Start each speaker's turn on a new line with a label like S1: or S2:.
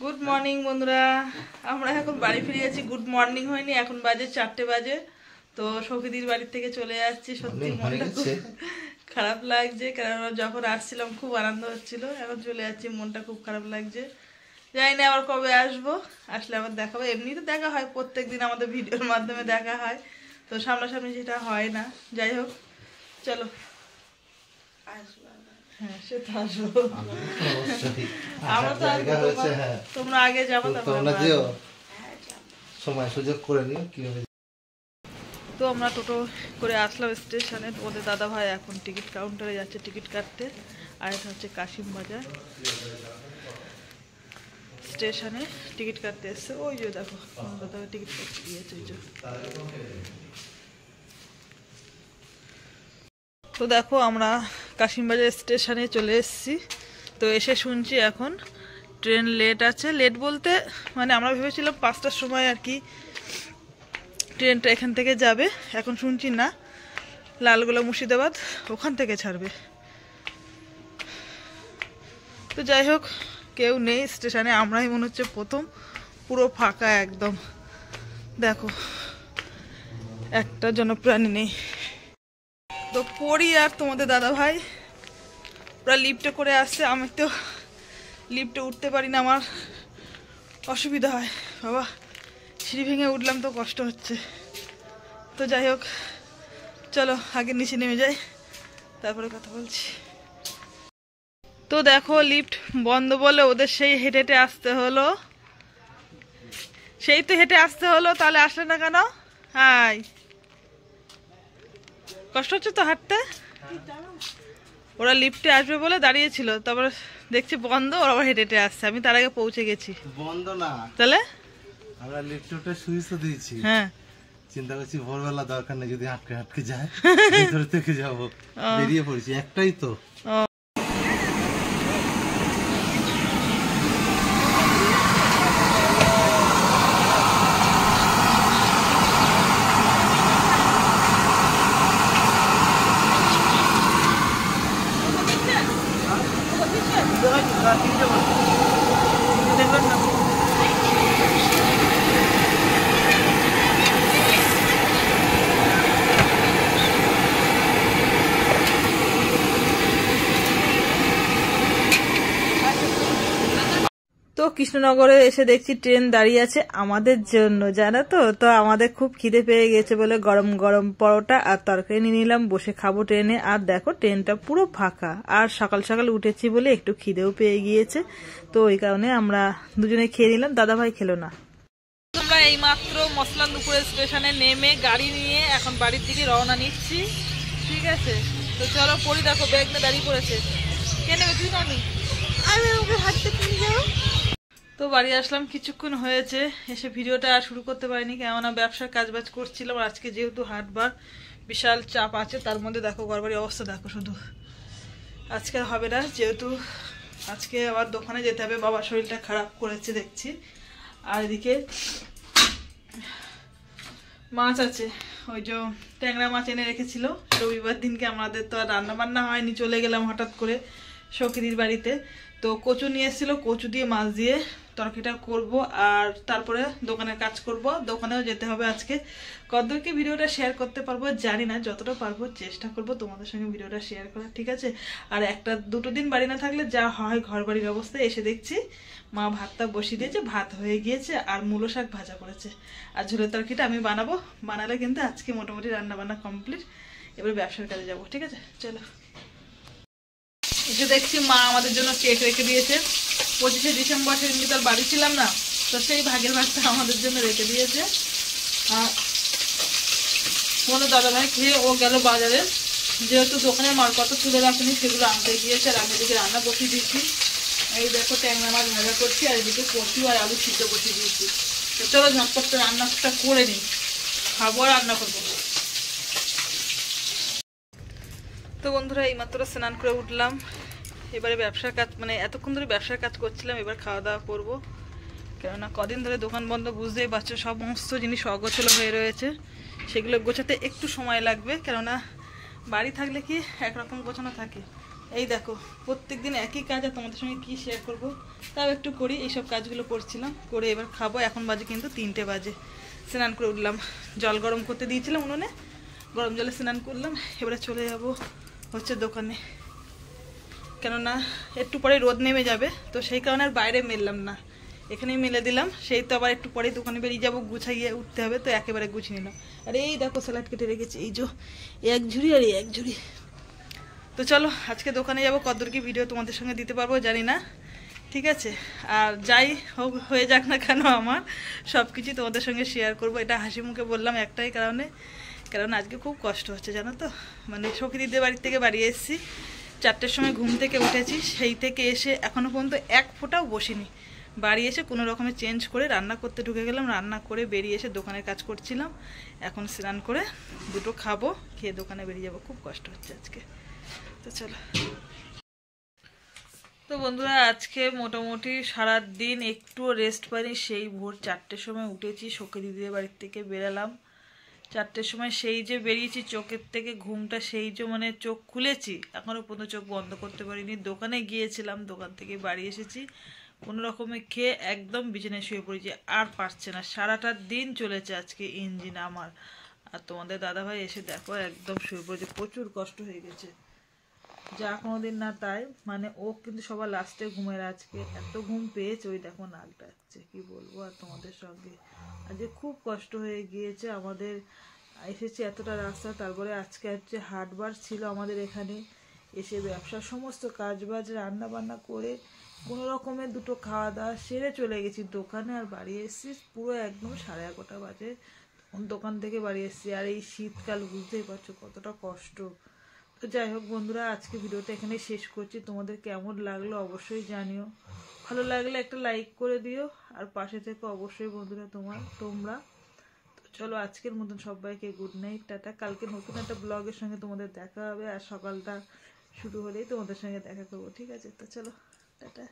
S1: Good morning বন্ধুরা, আমরা এখন বাড়ি ফিরে যাচ্ছি। গুড মর্নিং হয়নি, এখন বাজে 4টে বাজে। তো সৌখিদির বাড়ি থেকে চলে যাচ্ছি। সত্যি মনটা খুব খারাপ লাগছে, কারণ যখন আসছিলাম খুব আনন্দ হচ্ছিল, এখন চলে যাচ্ছি, মনটা খুব খারাপ লাগছে। জানি না আবার কবে আসবো, আসলে আবার দেখাবো। এমনি তো দেখা হয়, প্রত্যেকদিন আমাদের ভিডিওর মাধ্যমে দেখা হয়, তো সামনাসামনি সেটা হয় না। যাই হোক, চলো আসবো। হ্যাঁ, সে তো আসবো। আমরা তো তোমরা আগে যাবো,
S2: সময় সুযোগ করে নিও কিভাবে।
S1: তো আমরা টোটো করে আসলাম স্টেশনে। ওদের দাদা ভাই এখন টিকিট কাউন্টারে যাচ্ছে টিকিট কাটতে। আর এটা হচ্ছে কাশিম বাজার স্টেশনে টিকিট কাটতে এসছে। ওই যে দেখো দাদা ভাই টিকিট কাটতে গিয়েছে। তো দেখো আমরা কাশিমবাজার স্টেশনে চলে এসেছি। তো এসে শুনছি এখন ট্রেন লেট আছে। লেট বলতে মানে আমরা ভেবেছিলাম 5টার সময় আর কি ট্রেনটা এখান থেকে যাবে, এখন শুনছি না, লালগোলা মুর্শিদাবাদ ওখান থেকে ছাড়বে। তো যাই হোক, কেউ নেই স্টেশনে, আমরাই মনে হচ্ছে প্রথম, পুরো ফাঁকা একদম। দেখো একটা জনপ্রাণী নেই। তো পড়ি আর তোমাদের দাদা ভাই ওরা লিফটে করে আসছে। আমি তো লিফটে উঠতে পারি না, আমার অসুবিধা হয় বাবা, সিঁড়ি ভেঙে উঠলাম তো কষ্ট হচ্ছে। তো যাই হোক, চলো আগে নিচে নেমে যাই, তারপরে কথা বলছি। তো দেখো লিফট বন্ধ বলে ওদের সেই হেঁটে হেঁটে আসতে হলো। সেই তো হেঁটে আসতে হলো, তাহলে আসলে না কেন? হাই, কষ্ট হচ্ছে তো হাঁটতে। ওরা লিফটে আসবে বলে দাঁড়িয়েছিল, তারপর দেখছি বন্ধ, ওরা আবার হেঁটে হেঁটে আসছে। আমি তার আগে পৌঁছে গেছি।
S2: বন্ধ না,
S1: তাহলে
S2: আমরা লিফটে উঠে সুইচও দিয়েছি।
S1: হ্যাঁ,
S2: চিন্তা করছি ভোরবেলা দরকার নেই, যদি আটকে আটকে যায় ভিতর থেকে যাবো, বেরিয়ে পড়েছি, একটাই তো।
S1: তো কৃষ্ণনগরে এসে দেখছি ট্রেন দাঁড়িয়ে আছে আমাদের জন্য, জানো তো। তো আমাদের খুব খিদে পেয়ে গেছে বলে গরম গরম পরোটা আর তরকারি নিয়ে নিলাম, বসে খাবো ট্রেনে। আর দেখো ট্রেনটা পুরো ফাঁকা, আর সকাল সকাল উঠেছি বলে একটু খিদেও পেয়ে গিয়েছে, তো ওই কারণে আমরা দুজনে খেয়ে নিলাম, দাদা ভাই খেলো না। আমরা এই মাত্র মসলানপুরের স্টেশনে নেমে গাড়ি নিয়ে এখন বাড়ির দিকে রওনা নিচ্ছি, ঠিক আছে। তো চলো পড়ি, দেখো ব্যাগ নিয়ে দাঁড়িয়ে পড়েছে। কে নেবে, তুই না আমি? আমি ওকে হাঁটতে নিয়ে যাবো। তো বাড়ি আসলাম, কিছুক্ষণ হয়েছে, এসে ভিডিওটা আর শুরু করতে পারিনি, কেননা ব্যবসার কাজবাজ করছিলাম। আজকে যেহেতু হাটবার বিশাল চাপ আছে, তার মধ্যে দেখো ঘরবাড়ির অবস্থা দেখো শুধু। আজকে হবে না, যেহেতু আজকে আবার দোকানে যেতে হবে, বাবার শরীরটা খারাপ করেছে দেখছি। আর এদিকে মাছ আছে, ওই যে ট্যাংরা মাছ এনে রেখেছিল রবিবার দিনকে। আমাদের তো আর রান্না বান্না হয়নি, চলে গেলাম হঠাৎ করে সৌখিদির বাড়িতে। তো কচু নিয়ে এসেছিলো, কচু দিয়ে মাছ দিয়ে তরকারিটা করব, আর তারপরে দোকানের কাজ করব। দোকানেও যেতে হবে আজকে। কতদূরকে ভিডিওটা শেয়ার করতে পারবো জানি না, যতটা পারবো চেষ্টা করব তোমাদের সঙ্গে ভিডিওটা শেয়ার করার, ঠিক আছে। আর একটা দুটো দিন বাড়ি না থাকলে যা হয় ঘর বাড়ির অবস্থায়, এসে দেখছি মা ভাতটা বসিয়ে দিয়েছে, ভাত হয়ে গিয়েছে, আর মূলো শাক ভাজা করেছে, আর ঝোলের তরকারিটা আমি বানাবো। বানালে কিন্তু আজকে মোটামুটি রান্না বান্না কমপ্লিট। এবার ব্যবসার কাজে যাবো, ঠিক আছে, চলো। যে দেখছি মা আমাদের জন্য কেক রেখে দিয়েছে। 25শে ডিসেম্বর সেদিন তার বাড়ি ছিলাম না, তো সেই ভাগের ভাগটা আমাদের জন্য রেখে দিয়েছে। আর তোমাদের দাদা ভাই খেয়ে ও গেল বাজারে, যেহেতু দোকানের মাল কত তুলে রাখেনি সেগুলো আনতে গিয়েছে। আর আমি এদিকে রান্না বসিয়ে দিয়েছি, এই দেখো ট্যাংরা মাছ ভাজা করছি, আর এদিকে কচু আর আলু সিদ্ধ বসিয়ে দিয়েছি। তো চলো ঝটপট রান্নাটা করে নিই, খাবো আর রান্না করবো। তো বন্ধুরা এইমাত্র স্নান করে উঠলাম, এবারে ব্যবসার কাজ, মানে এতক্ষণ ধরে ব্যবসার কাজ করছিলাম, এবার খাওয়া দাওয়া করবো। কেননা কদিন ধরে দোকান বন্ধ, বুঝতেই পারছো, সমস্ত জিনিস অগোছালো হয়ে রয়েছে, সেগুলো গোছাতে একটু সময় লাগবে। কেননা বাড়ি থাকলে কি একরকম গোছানো থাকে, এই দেখো প্রত্যেকদিন একই কাজ, আর তোমাদের সঙ্গে কি শেয়ার করব, তাও একটু করি। এইসব কাজগুলো করছিলাম, করে এবার খাবো। এখন বাজে কিন্তু 3টে বাজে। স্নান করে উঠলাম, জল গরম করতে দিয়েছিলাম উনুনে, গরম জলে স্নান করলাম। এবারে চলে যাব হচ্ছে দোকানে, কেননা একটু পরে রোদ নেমে যাবে, তো সেই কারণে আর বাইরে মেললাম না, এখানেই মেলে দিলাম। সেই তো আবার একটু পরেই দোকানে বেরিয়ে যাবো, গুছাইয়ে উঠতে হবে, তো একেবারে গুছিয়ে নিলাম। আর এই দেখো স্যালাড কেটে রেখেছি, এই যে এক ঝুড়ি আর এক ঝুড়ি। তো চলো আজকে দোকানে যাবো, কতদূর কি ভিডিও তোমাদের সঙ্গে দিতে পারবো জানি না, ঠিক আছে। আর যাই হোক হয়ে যাক না কেন, আমার সব কিছুই তোমাদের সঙ্গে শেয়ার করব। এটা হাসি মুখে বললাম একটাই কারণে, কারণ আজকে খুব কষ্ট হচ্ছে জানো তো। মানে সখীদিদের বাড়ির থেকে বাড়ি এসেছি, 4টের সময় ঘুম থেকে উঠেছি, সেই থেকে এসে এখনও পর্যন্ত এক ফোঁটাও বসিনি। বাড়ি এসে কোনো রকমে চেঞ্জ করে রান্না করতে ঢুকে গেলাম, রান্না করে বেরিয়ে এসে দোকানের কাজ করছিলাম। এখন স্নান করে দুটো খাবো, খেয়ে দোকানে বেরিয়ে যাবো। খুব কষ্ট হচ্ছে আজকে, তো চলো। তো বন্ধুরা আজকে মোটামুটি সারা দিন একটুও রেস্ট পাইনি। সেই ভোর 4টের সময় উঠেছি, সখী দিদিদের বাড়ির থেকে বেরালাম 4টের সময়। সেই যে বেরিয়েছি চোখের থেকে ঘুমটা, সেই যে মানে চোখ খুলেছি এখনও পর্যন্ত চোখ বন্ধ করতে পারিনি। দোকানে গিয়েছিলাম, দোকান থেকে বাড়ি এসেছি, কোনো রকমে খেয়ে একদম বিছানায় শুয়ে পড়েছি, আর পারছে না। সারাটা দিন চলেছে আজকে ইঞ্জিন আমার। আর তোমাদের দাদাভাই এসে দেখো একদম শুয়ে পড়েছে, প্রচুর কষ্ট হয়ে গেছে, যা কোনোদিন না তাই। মানে ও কিন্তু সবার লাস্টে ঘুমের, আজকে এত ঘুম পেয়েছে, ওই দেখো নাক ডাকছে, কি বলবো আর তোমাদের সঙ্গে। আজকে খুব কষ্ট হয়ে গিয়েছে আমাদের, এসেছি এতটা রাস্তা, তারপরে আজকে হচ্ছে হাটবার ছিল আমাদের এখানে। এসে ব্যবসার সমস্ত কাজ বাজ রান্না বান্না করে কোনো রকমে দুটো খাওয়া দাওয়া সেরে চলে গেছি দোকানে। আর বাড়ি এসেছি পুরো একদম 11:30 বাজে, দোকান থেকে বাড়ি এসেছি। আর এই শীতকাল বুঝতেই পারছো কতটা কষ্ট। তো যাই হোক বন্ধুরা, আজকে ভিডিওটা এখানে শেষ করছি। তোমাদের কেমন লাগলো অবশ্যই জানিও, ভালো লাগলে একটা লাইক করে দিও, আর পাশে থেকে অবশ্যই বন্ধুরা তোমরা। তো চলো আজকের মতন সবাইকে গুড নাইট, টাটা। কালকে নতুন একটা ব্লগের সঙ্গে তোমাদের দেখা হবে, আর সকালটা শুরু হলেই তোমাদের সঙ্গে দেখা করবো, ঠিক আছে। তো চলো টাটা।